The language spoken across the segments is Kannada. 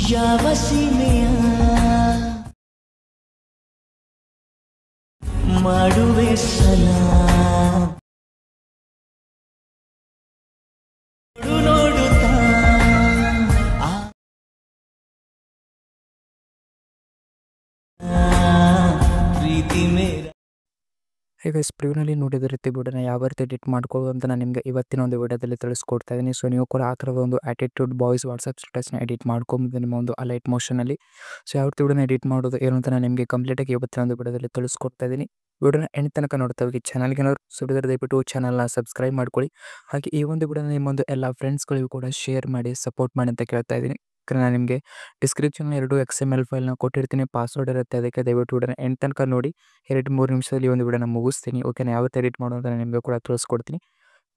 ಯಾವ ಸೀಮೆಯ ಮಾಡುವೆ ಸಲಾಂ ನೋಡುತ್ತಾ ಪ್ರೀತಿ ಮೇರ. ಈಗ ಸ್ಪ್ರೀವ್ನಲ್ಲಿ ನೋಡಿದ ರೀತಿ ವಿಡಿಯೋನ ಯಾವ ರೀತಿ ಎಡಿಟ್ ಮಾಡ್ಕೊಳ್ಳೋದು ಅಂತ ನಾನು ನಿಮಗೆ ಇವತ್ತಿನ ಒಂದು ವಿಡಿಯೋದಲ್ಲಿ ತಿಳಿಸ್ಕೊಡ್ತಾ ಇದ್ದೀನಿ. ಸೊ ನೀವು ಕೂಡ ಆ ಥರದ ಒಂದು ಆಟಿಟ್ಯೂಡ್ ಬಾಯ್ಸ್ ವಾಟ್ಸಪ್ ಸ್ಟೇಟಸ್ನ ಎಡಿಟ್ ಮಾಡ್ಕೊಂಬೋದು ನಿಮ್ಮ ಒಂದು ಅಲೈಟ್ ಮೋಷನಲ್ಲಿ. ಸೊ ಯಾವ ರೀತಿ ವಿಡಿಯೋನ ಎಡಿಟ್ ಮಾಡೋದು ಏನು ಅಂತ ನಾನು ನಿಮಗೆ ಕಂಪ್ಲೀಟಾಗಿ ಇವತ್ತಿನ ಒಂದು ವಿಡಿಯೋದಲ್ಲಿ ತಿಳಿಸ್ಕೊಡ್ತಾ ಇದ್ದೀನಿ. ವಿಡಿಯೋನ ಎಂಡ್ ತನಕ ನೋಡ್ತಾ ಹೋಗಿ. ಚಾನಲ್ಗೆ ಏನಾದ್ರು ಸುಡಿದ್ರೆ ದಯವಿಟ್ಟು ಚಾನಲ್ನ ಸಬ್ಸ್ಕ್ರೈಬ್ ಮಾಡ್ಕೊಳ್ಳಿ. ಹಾಗೆ ಈ ಒಂದು ವಿಡಿಯೋನ ನಿಮ್ಮೊಂದು ಎಲ್ಲ ಫ್ರೆಂಡ್ಸ್ಗಳಿಗೂ ಕೂಡ ಶೇರ್ ಮಾಡಿ ಸಪೋರ್ಟ್ ಮಾಡಿ ಅಂತ ಕೇಳ್ತಾ ಇದ್ದೀನಿ. ನಾನು ನಿಮಗೆ ಡಿಸ್ಕ್ರಿಪ್ಷನ್ 2 XML ಫೈಲ್ನ ಕೊಟ್ಟಿರ್ತೀನಿ, ಪಾಸ್ವರ್ಡ್ ಇರುತ್ತೆ. ಅದಕ್ಕೆ ದಯವಿಟ್ಟು ವಿಡಿಯೋನ ಎಂಡ್ ತನಕ ನೋಡಿ. 2-3 ನಿಮಿಷದಲ್ಲಿ ಒಂದು ವಿಡಿಯೋನ ಮುಗಿಸ್ತೀನಿ. ಓಕೆನಾ, ಯಾವ ರೀತಿ ಎಡಿಟ್ ಮಾಡೋದು ನಾನು ನಿಮಗೆ ಕೂಡ ತಿಳಿಸ್ಕೊಡ್ತೀನಿ.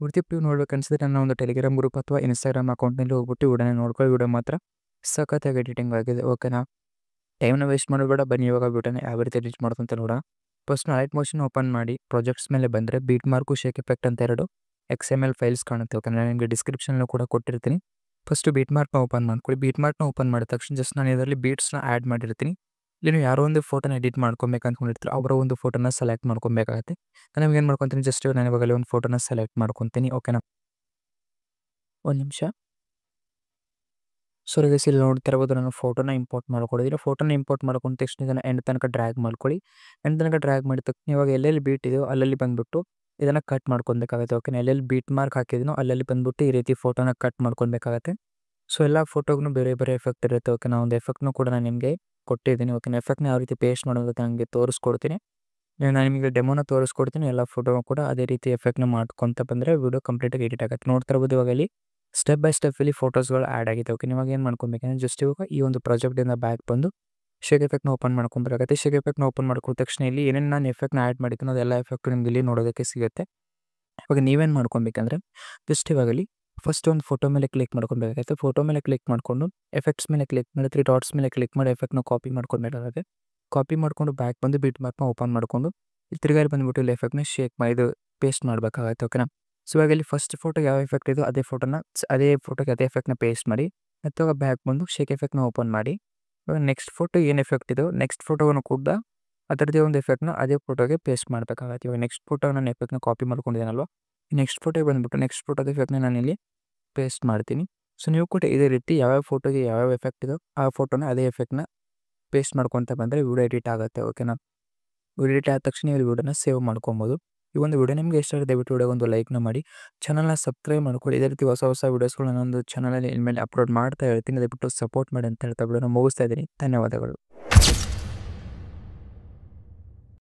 ನೀವು ನೋಡ್ಬೇಕನ್ಸಿದ್ರೆ ನನ್ನ ಒಂದು ಟೆಲಿಗ್ರಾಮ್ ಗ್ರೂಪ್ ಅಥವಾ ಇನ್ಸ್ಟಾಗ್ರಾಮ್ ಅಕೌಂಟ್ನಲ್ಲಿ ಹೋಗ್ಬಿಟ್ಟು ವಿಡಿಯೋನ ನೋಡ್ಕೊಳ್ಳಿ. ವಿಡಿಯೋ ಮಾತ್ರ ಸಖತ್ತಾಗಿ ಎಡಿಟಿಂಗ್ ಆಗಿದೆ. ಓಕೆನಾ, ಟೈಮ್ನ ವೇಸ್ಟ್ ಮಾಡಬೇಡ. ಬನ್ನಿ ಇವಾಗ ವಿಡಿಯೋನ ಯಾವ ರೀತಿ ಎಡಿಟ್ ಮಾಡೋದು ಅಂತ ನೋಡೋಣ. ಫಸ್ಟ್ ಅಲೈಟ್ ಮೋಷನ್ ಓಪನ್ ಮಾಡಿ ಪ್ರಾಜೆಕ್ಟ್ಸ್ ಮೇಲೆ ಬಂದರೆ ಬೀಟ್ ಮಾರ್ಕು ಶೇಕ್ ಎಫೆಕ್ಟ್ ಅಂತ 2 XML ಫೈಲ್ಸ್ ಕಾಣುತ್ತೆ. ಓಕೆ, ನಾನು ನಿಮಗೆ ಡಿಸ್ಕ್ರಿಪ್ಷನಲ್ಲೂ ಕೂಡ ಕೊಟ್ಟಿರ್ತೀನಿ. ಫಸ್ಟು ಬೀಟ್ ಮಾರ್ಕ್ನ ಓಪನ್ ಮಾಡ್ಕೊಳ್ಳಿ. ಬೀಟ್ ಮಾರ್ಕ್ನ ಓಪನ್ ಮಾಡಿದ ತಕ್ಷಣ ಜಸ್ಟ್ ನಾನು ಇದರಲ್ಲಿ ಬೀಟ್ಸ್ನ ಆ್ಯಡ್ ಮಾಡಿರ್ತೀನಿ. ಇಲ್ಲಿ ನೀವು ಯಾರೋ ಒಂದು ಫೋಟೋನ ಎಡಿಟ್ ಮಾಡ್ಕೊಬೇಕು ಅಂದ್ಕೊಂಡಿರ್ತೀರೋ ಅವರ ಒಂದು ಫೋಟೋನ ಸೆಲೆಕ್ಟ್ ಮಾಡ್ಕೊಬೇಕಾಗತ್ತೆ. ನಾನು ಏನು ಮಾಡ್ಕೊತೀನಿ, ಜಸ್ಟ್ ನಾನು ಇವಾಗಲೇ ಒಂದು ಫೋಟೋನ ಸೆಲೆಕ್ಟ್ ಮಾಡ್ಕೊತೀನಿ. ಓಕೆನಾ, ಒಂದು ನಿಮಿಷ. ಸೊ ಗೈಸ್, ಇಲ್ಲಿ ನೋಡ್ತಿರ್ಬೋದು ನಾನು ಫೋಟೋನ ಇಂಪೋರ್ಟ್ ಮಾಡ್ಕೊಂಡಿದ್ದೀನಿ. ಫೋಟೋನ ಇಂಪೋರ್ಟ್ ಮಾಡ್ಕೊಂಡ ತಕ್ಷಣ ಇದನ್ನು ಎಂಡ್ ತನಕ ಡ್ರ್ಯಾಗ್ ಮಾಡ್ಕೊಳ್ಳಿ. ಎಂಡ್ ತನಕ ಡ್ರ್ಯಾಗ್ ಮಾಡಿದ ತಕ್ಷಣ ಇವಾಗ ಎಲ್ಲೆಲ್ಲಿ ಬೀಟ್ ಇದೆಯೋ ಅಲ್ಲಲ್ಲಿ ಬಂದುಬಿಟ್ಟು ಇದನ್ನು ಕಟ್ ಮಾಡ್ಕೊಬೇಕಾಗುತ್ತೆ. ಓಕೆನಾ, ಎಲ್ಲೆಲ್ಲಿ ಬೀಟ್ ಮಾರ್ಕ್ ಹಾಕಿದ್ದೀನೋ ಅಲ್ಲಲ್ಲಿ ಬಂದುಬಿಟ್ಟು ಈ ರೀತಿ ಫೋಟೋನ ಕಟ್ ಮಾಡ್ಕೊಬೇಕಾಗತ್ತೆ. ಸೊ ಎಲ್ಲ ಫೋಟೋಗೂ ಬೇರೆ ಬೇರೆ ಎಫೆಕ್ಟ್ ಇರುತ್ತೆ. ಓಕೆನಾ, ಒಂದು ಎಫೆಕ್ಟ್ನೂ ಕೂಡ ನಾನು ನಿಮಗೆ ಕೊಟ್ಟಿದ್ದೀನಿ. ಓಕೆನಾ, ಎಫೆಕ್ಟ್ನ ಯಾವ ರೀತಿ ಪೇಸ್ಟ್ ಮಾಡೋದು ನನಗೆ ತೋರಿಸ್ಕೊಡ್ತೀನಿ. ನಾನು ನಿಮಗೆ ಡೆಮೋನ ತೋರಿಸ್ಕೊಡ್ತೀನಿ. ಎಲ್ಲ ಫೋಟೋ ಕೂಡ ಅದೇ ರೀತಿ ಎಫೆಕ್ಟ್ನ ಮಾಡ್ಕೊತ ಬಂದರೆ ವಿಡಿಯೋ ಕಂಪ್ಲೀಟಾಗಿ ಎಡಿಟ್ ಆಗುತ್ತೆ. ನೋಡ್ತಿರ್ಬೋದು ಇವಾಗ ಇಲ್ಲಿ ಸ್ಟೆಪ್ ಬೈ ಸ್ಟೆಪ್ ಇಲ್ಲಿ ಫೋಟೋಸ್ಗಳು ಆ್ಯಡ್ ಆಗಿದೆ. ಓಕೆ, ಇವಾಗ ಏನು ಮಾಡ್ಕೊಬೇಕಂದ್ರೆ ಜಸ್ಟ್ ಇವಾಗ ಈ ಒಂದು ಪ್ರಾಜೆಕ್ಟಿಂದ ಬ್ಯಾಕ್ ಬಂದು ಶೇಕ್ ಎಫೆಕ್ಟ್ನ ಓಪನ್ ಮಾಡ್ಕೊಬೇಕಾಗುತ್ತೆ. ಶೇಕ್ ಎಫೆಕ್ಟ್ನ ಓಪನ್ ಮಾಡ್ಕೊಂಡ ತಕ್ಷಣ ಇಲ್ಲಿ ಏನೇನು ನಾನು ಎಫೆಕ್ಟ್ನ ಆ್ಯಡ್ ಮಾಡಿದ್ದೀನಿ ಅದೆಲ್ಲ ಎಫೆಕ್ಟ್ ನಿಮ್ಗೆ ಇಲ್ಲಿ ನೋಡೋದಕ್ಕೆ ಸಿಗುತ್ತೆ. ಇವಾಗ ನೀವೇನು ಮಾಡ್ಕೊಬೇಕಂದ್ರೆ ಜಸ್ಟ್ ಇವಾಗಲಿ ಫಸ್ಟ್ ಒಂದು ಫೋಟೋ ಮೇಲೆ ಕ್ಲಿಕ್ ಮಾಡ್ಕೊಬೇಕಾಗುತ್ತೆ. ಫೋಟೋ ಮೇಲೆ ಕ್ಲಿಕ್ ಮಾಡಿಕೊಂಡು ಎಫೆಕ್ಟ್ಸ್ ಮೇಲೆ ಕ್ಲಿಕ್ ಮಾಡಿ 3 ಡಾಟ್ಸ್ ಮೇಲೆ ಕ್ಲಿಕ್ ಮಾಡಿ ಎಫೆಕ್ಟ್ನ ಕಾಪಿ ಮಾಡ್ಕೊಬೇಕಾಗುತ್ತೆ. ಕಾಪಿ ಮಾಡಿಕೊಂಡು ಬ್ಯಾಕ್ ಬಂದು ಬೀಟ್ ಮಾರ್ಕ್ನ ಓಪನ್ ಮಾಡಿಕೊಂಡು ಇಲ್ಲಿ ತಿರುಗಾರಿ ಬಂದುಬಿಟ್ಟು ಇಲ್ಲಿ ಎಫೆಕ್ಟ್ನ ಶೇಕ್ ಮಾಡಿ ಪೇಸ್ಟ್ ಮಾಡಬೇಕಾಗುತ್ತೆ. ಓಕೆನಾ, ಸೊ ಇವಾಗ ಇಲ್ಲಿ ಫಸ್ಟ್ ಫೋಟೋ ಯಾವ ಎಫೆಕ್ಟ್ ಇದೋ ಅದೇ ಫೋಟೋಗೆ ಅದೇ ಎಫೆಕ್ಟ್ನ ಪೇಸ್ಟ್ ಮಾಡಿ ಅಥವಾ ಬ್ಯಾಕ್ ಬಂದು ಶೇಕ್ ಎಫೆಕ್ಟ್ನ ಓಪನ್ ಮಾಡಿ. ಇವಾಗ ನೆಕ್ಸ್ಟ್ ಫೋಟೋ ಏನು ಎಫೆಕ್ಟ್ ಇದೋ ನೆಕ್ಸ್ಟ್ ಫೋಟೋವನ್ನು ಕೂಡ ಅದರದ್ದೇ ಒಂದು ಎಫೆಕ್ಟ್ನ ಅದೇ ಫೋಟೋಗೆ ಪೇಸ್ಟ್ ಮಾಡಬೇಕಾಗುತ್ತೆ. ಇವಾಗ ನೆಕ್ಸ್ಟ್ ಫೋಟೋ ನಾನು ಎಫೆಕ್ಟ್ನ ಕಾಪಿ ಮಾಡ್ಕೊಂಡಿದ್ದೀನಲ್ವ, ನೆಕ್ಸ್ಟ್ ಫೋಟೋಗೆ ಬಂದುಬಿಟ್ಟು ನೆಕ್ಸ್ಟ್ ಫೋಟೋದ ಎಫೆಕ್ಟ್ನ ನಾನು ಇಲ್ಲಿ ಪೇಸ್ಟ್ ಮಾಡ್ತೀನಿ. ಸೊ ನೀವು ಕೂಡ ಇದೇ ರೀತಿ ಯಾವ್ಯಾವ ಫೋಟೋಗೆ ಯಾವ್ಯಾವ ಎಫೆಕ್ಟ್ ಇದೋ ಆ ಫೋಟೋನ ಅದೇ ಎಫೆಕ್ಟ್ನ ಪೇಸ್ಟ್ ಮಾಡ್ಕೊತ ಬಂದರೆ ವಿಡಿಯೋ ಎಡಿಟ್ ಆಗುತ್ತೆ. ಓಕೆನಾ, ವಿಡಿಯೋ ಎಡಿಟ್ ಆದ ತಕ್ಷಣ ನೀವು ವಿಡಿಯೋನ ಸೇವ್ ಮಾಡ್ಕೊಬೋದು. ಈ ಒಂದು ವಿಡಿಯೋ ನಿಮಗೆ ಇಷ್ಟ ಆಗಿದೆ ದಯವಿಟ್ಟು ವಿಡಿಯೋಗೆ ಒಂದು ಲೈಕ್ನ ಮಾಡಿ, ಚಾನಲ್ನ ಸಬ್ಸ್ಕ್ರೈಬ್ ಮಾಡ್ಕೊಳ್ಳಿ. ಇದೇ ರೀತಿ ಹೊಸ ಹೊಸ ವೀಡಿಯೋಸ್ಗಳು ನಾನೊಂದು ಚಾನಲಲ್ಲಿ ಇನ್ಮೇಲೆ ಅಪ್ಲೋಡ್ ಮಾಡ್ತಾ ಇರ್ತೀನಿ. ದಯವಿಟ್ಟು ಸಪೋರ್ಟ್ ಮಾಡಿ ಅಂತ ಹೇಳ್ತಾ ವಿಡಿಯೋನ ಮುಗಿಸ್ತಾ ಇದ್ದೀನಿ. ಧನ್ಯವಾದಗಳು.